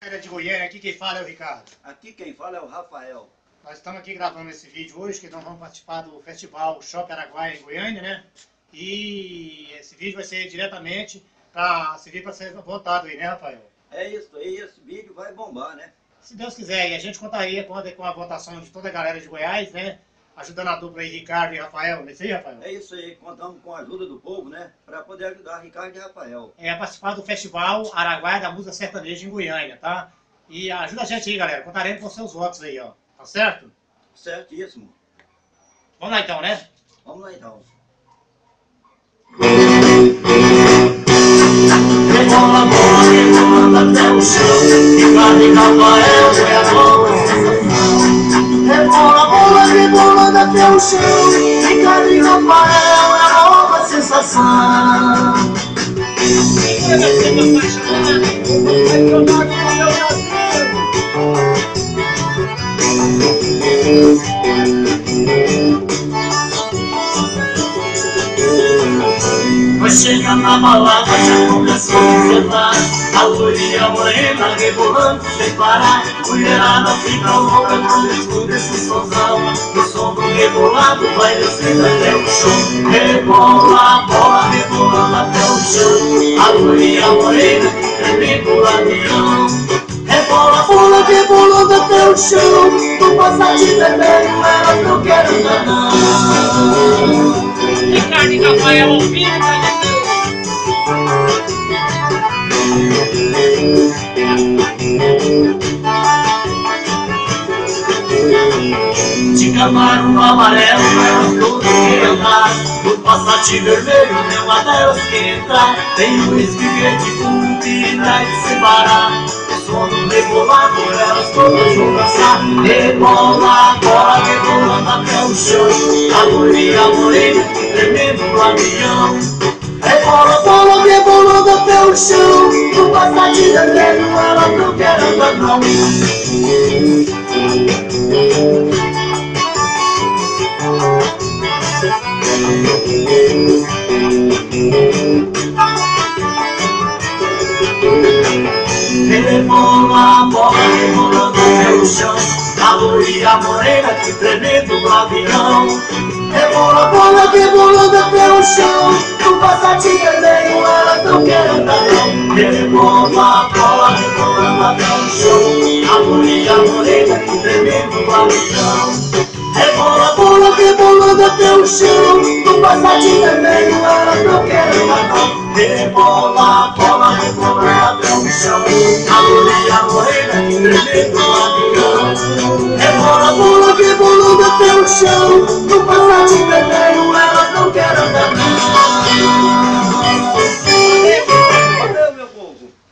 Galera de Goiânia, aqui quem fala é o Ricardo. Aqui quem fala é o Rafael. Nós estamos aqui gravando esse vídeo hoje, que nós vamos participar do festival Shopping Araguaia em Goiânia, né? E esse vídeo vai ser diretamente para servir para ser votado aí, né, Rafael? É isso aí, esse vídeo vai bombar, né? Se Deus quiser, e a gente contaria com a votação de toda a galera de Goiás, né? Ajudando a dupla aí, Ricardo e Rafael, não é isso aí, Rafael? É isso aí, contamos com a ajuda do povo, né? Para poder ajudar Ricardo e Rafael. É participar do festival Araguaia da Música Sertaneja em Goiânia, tá? E ajuda a gente aí, galera. Contaremos com seus votos aí, ó. Tá certo? Certíssimo. Vamos lá então, né? Vamos lá então. Rebola a bola, rebolando até o chão. Ricardo e Rafael é a nova sensação. Rebola a bola, rebolando até o chão. Ricardo e Rafael é a nova sensação. Vai chegar na balada, já começou a sentar. A loirinha morena rebolando sem parar. Mulherada fica louca quando escuta esse somzão. O som do rebolado vai descendo até o chão. Rebola a bola, rebolando até o chão. A loirinha morena tremendo o avião. Rebola a bola, rebolando até o chão. No passadinho vermelho, ela não quer andar não. Ricardo e Rafael ao vivo, de Camaro amarelo, elas todas querem andar. No Passat vermelho, nenhuma delas quer entrar. Tem Luiz Viguete com um pirina de separar. O som do rebolado, elas todas vão dançar. Rebola a bola, rebolando até o chão. A loirinha morena, tremendo no avião. Rebola a bola, rebolando até o chão. No Passat vermelho, elas não querem andar não. Rebola a bola, rebolando pelo chão. A loirinha morena que tremendo no avião. Rebola a bola, rebolando até o chão. No passadinho vermelho, ela não quer andar não. Rebola a bola, rebolando até o chão. A loirinha morena que tremendo no avião. Rebola a bola, rebolando até o chão. No passadinho vermelho, ela não quer andar não. Rebola a bola, rebolando até o chão. A loirinha morena que tremendo no avião. Rebola a bola, rebolando até o chão. No